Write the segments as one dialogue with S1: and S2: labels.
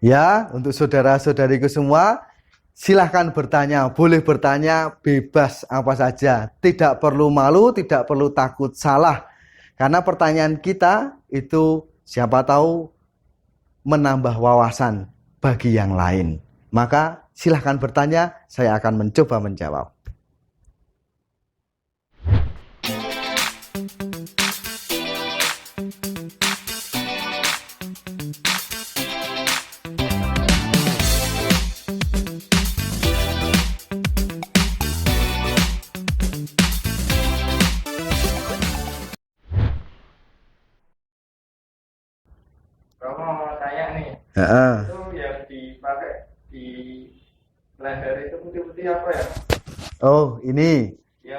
S1: Ya, untuk saudara-saudariku semua, silahkan bertanya, boleh bertanya bebas apa saja. Tidak perlu malu, tidak perlu takut salah. Karena pertanyaan kita itu siapa tahu menambah wawasan bagi yang lain. Maka silahkan bertanya, saya akan mencoba menjawab.
S2: Kamu mau tanya nih,
S1: Heeh.
S2: itu yang dipakai di leher itu putih-putih apa ya?
S1: Oh, ini.
S2: Ya,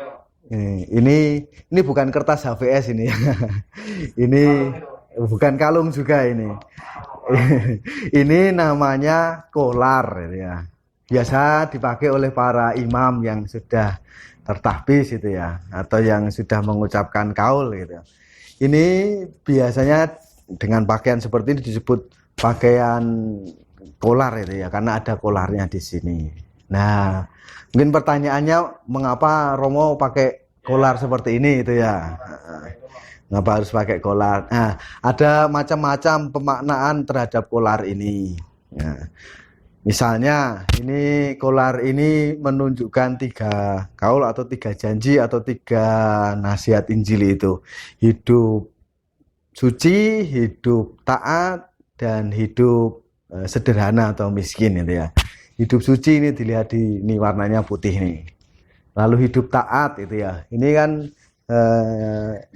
S1: Ini bukan kertas HVS ini. Ini
S2: kalung itu.
S1: bukan kalung juga ini.
S2: Apa?
S1: Ini namanya kolar ya. Biasa dipakai oleh para imam yang sudah tertahbiz itu ya, atau yang sudah mengucapkan kaul gitu. Ini biasanya dengan pakaian seperti ini disebut pakaian kolar itu ya, karena ada kolarnya di sini. Nah, mungkin pertanyaannya mengapa Romo pakai
S2: Ya,
S1: kolar seperti ini itu ya?
S2: kenapa harus pakai itu mah?
S1: Mengapa harus pakai kolar? Nah, ada macam-macam pemaknaan terhadap kolar ini. Nah, misalnya ini kolar ini menunjukkan 3 kaul atau 3 janji atau 3 nasihat Injil itu. Hidup suci, hidup taat, dan hidup sederhana atau miskin itu ya. Hidup suci ini dilihat di ini warnanya putih nih. Lalu hidup taat itu ya. Ini kan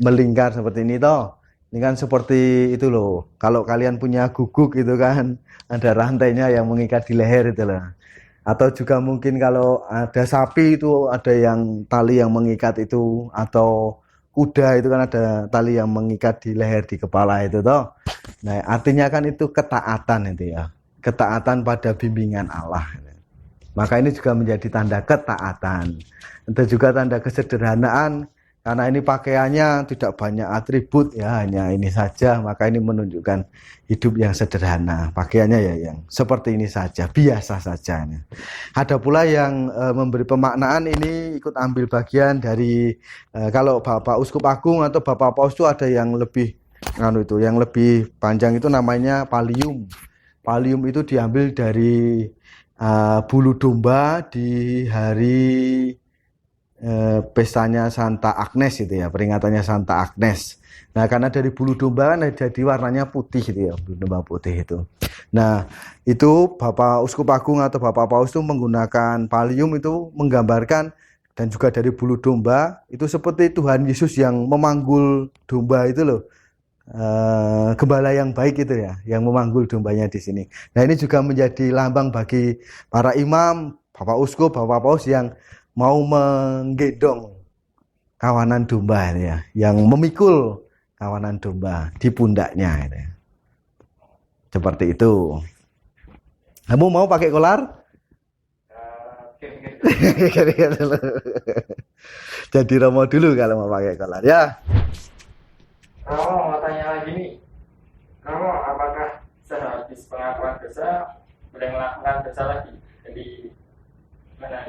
S1: melingkar seperti ini toh. Ini kan seperti itu loh. Kalau kalian punya guguk itu kan ada rantainya yang mengikat di leher itu loh. Atau juga mungkin kalau ada sapi itu ada yang tali yang mengikat itu, atau kuda itu kan ada tali yang mengikat di leher di kepala itu toh. Nah, artinya kan itu ketaatan itu ya. Ketaatan pada bimbingan Allah. Maka ini juga menjadi tanda ketaatan. Itu juga tanda kesederhanaan, karena ini pakaiannya tidak banyak atribut ya, hanya ini saja. Maka ini menunjukkan hidup yang sederhana. Pakaiannya ya yang seperti ini saja, biasa saja. Ada pula yang memberi pemaknaan ini ikut ambil bagian dari kalau Bapak Uskup Agung atau Bapak Paus itu ada yang lebih yang lebih panjang itu namanya pallium. Pallium itu diambil dari bulu domba di hari pestanya Santa Agnes itu ya, peringatannya Santa Agnes. Nah, karena dari bulu domba kan jadi warnanya putih itu ya, bulu domba putih itu. Nah, itu Bapak Uskup Agung atau Bapak Paus itu menggunakan pallium itu menggambarkan, dan juga dari bulu domba itu seperti Tuhan Yesus yang memanggul domba itu loh. Gembala yang baik itu ya, yang memanggul dombanya di sini. Nah, ini juga menjadi lambang bagi para imam, Bapak Uskup, Bapak Paus yang mau menggendong kawanan domba ini ya, yang memikul kawanan domba di pundaknya ini. Seperti itu. Kamu mau pakai kolar?
S2: Mikir-mikir dulu.
S1: Jadi Romo dulu kalau mau pakai kolar ya.
S2: Kamu mau tanya lagi nih, kamu apakah sehabis pengakuan dosa boleh melakukan dosa lagi? Jadi mana?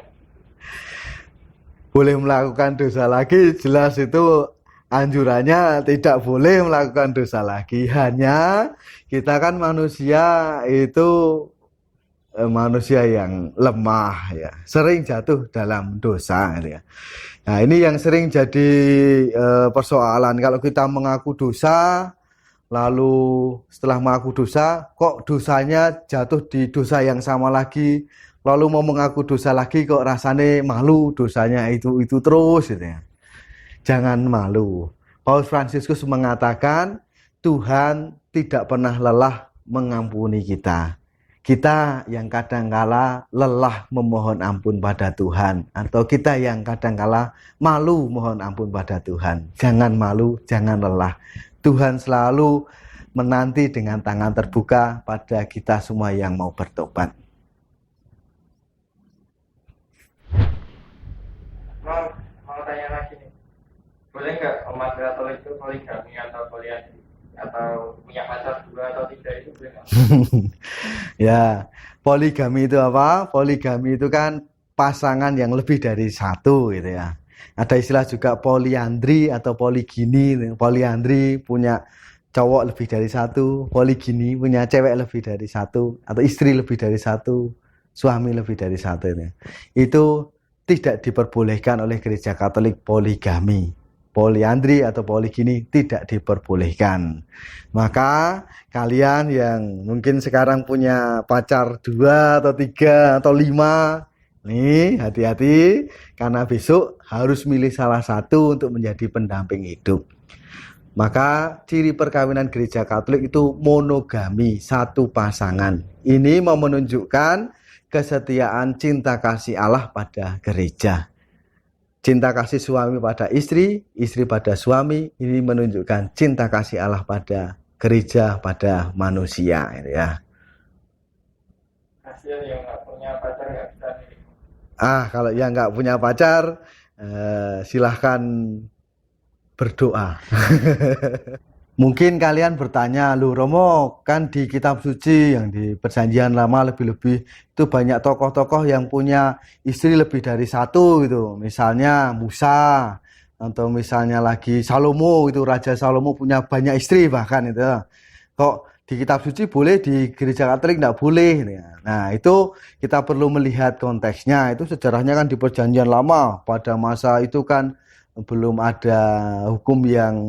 S1: Boleh melakukan dosa lagi, jelas itu anjurannya tidak boleh melakukan dosa lagi. Hanya kita kan manusia itu manusia yang lemah ya, sering jatuh dalam dosa gitu ya. Nah, ini yang sering jadi persoalan kalau kita mengaku dosa, lalu setelah mengaku dosa kok dosanya jatuh di dosa yang sama lagi, lalu mau mengaku dosa lagi kok rasanya malu dosanya itu terus gitu ya. Jangan malu. Paus Fransiskus mengatakan Tuhan tidak pernah lelah mengampuni kita. Kita yang kadangkala lelah memohon ampun pada Tuhan, atau kita yang kadangkala malu mohon ampun pada Tuhan. Jangan malu, jangan lelah. Tuhan selalu menanti dengan tangan terbuka pada kita semua yang mau bertobat.
S2: Mau tanya lagi nih, boleh nggak umat Katolik itu poligami atau poliandri? atau punya pacar 2 atau 3 itu boleh nggak?
S1: Ya, poligami itu apa? Poligami itu kan pasangan yang lebih dari satu gitu ya. Ada istilah juga poliandri atau poligini. Poliandri punya cowok lebih dari satu, poligini punya cewek lebih dari satu, atau istri lebih dari satu, suami lebih dari satu. Itu tidak diperbolehkan oleh Gereja Katolik poligami. Poliandri atau poligini tidak diperbolehkan. Maka kalian yang mungkin sekarang punya pacar 2 atau 3 atau 5, nih hati-hati karena besok harus milih salah satu untuk menjadi pendamping hidup. Maka ciri perkawinan Gereja Katolik itu monogami, satu pasangan. Ini mau menunjukkan kesetiaan cinta kasih Allah pada gereja. Cinta kasih suami pada istri, istri pada suami, ini menunjukkan cinta kasih Allah pada gereja, pada manusia. Ya.
S2: Kasihan yang nggak punya pacar nggak bisa milih.
S1: Kalau yang nggak punya pacar, silahkan berdoa. Mungkin kalian bertanya, lu Romo, kan di kitab suci yang di perjanjian lama lebih-lebih itu banyak tokoh-tokoh yang punya istri lebih dari satu gitu. Misalnya Musa, atau misalnya lagi Salomo, itu Raja Salomo punya banyak istri bahkan itu. Kok di kitab suci boleh, di Gereja Katolik nggak boleh. Nah itu kita perlu melihat konteksnya. Itu sejarahnya kan di perjanjian lama, pada masa itu kan belum ada hukum yang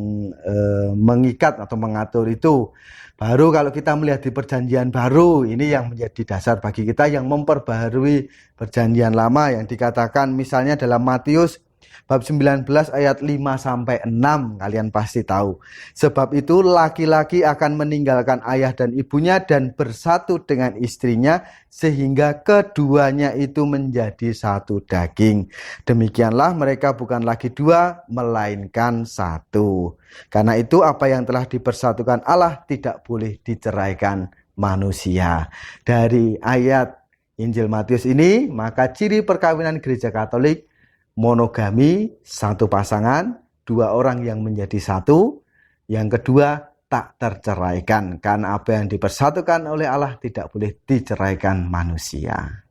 S1: mengikat atau mengatur itu. Baru kalau kita melihat di perjanjian baru, ini yang menjadi dasar bagi kita yang memperbaharui perjanjian lama, yang dikatakan misalnya dalam Matius bab 19 ayat 5-6, kalian pasti tahu. Sebab itu laki-laki akan meninggalkan ayah dan ibunya dan bersatu dengan istrinya, sehingga keduanya itu menjadi satu daging. Demikianlah mereka bukan lagi dua, melainkan satu. Karena itu apa yang telah dipersatukan Allah tidak boleh diceraikan manusia. Dari ayat Injil Matius ini, maka ciri perkawinan Gereja Katolik monogami, satu pasangan, 2 orang yang menjadi satu. Yang kedua, tak terceraikan. Karena apa yang dipersatukan oleh Allah tidak boleh diceraikan manusia.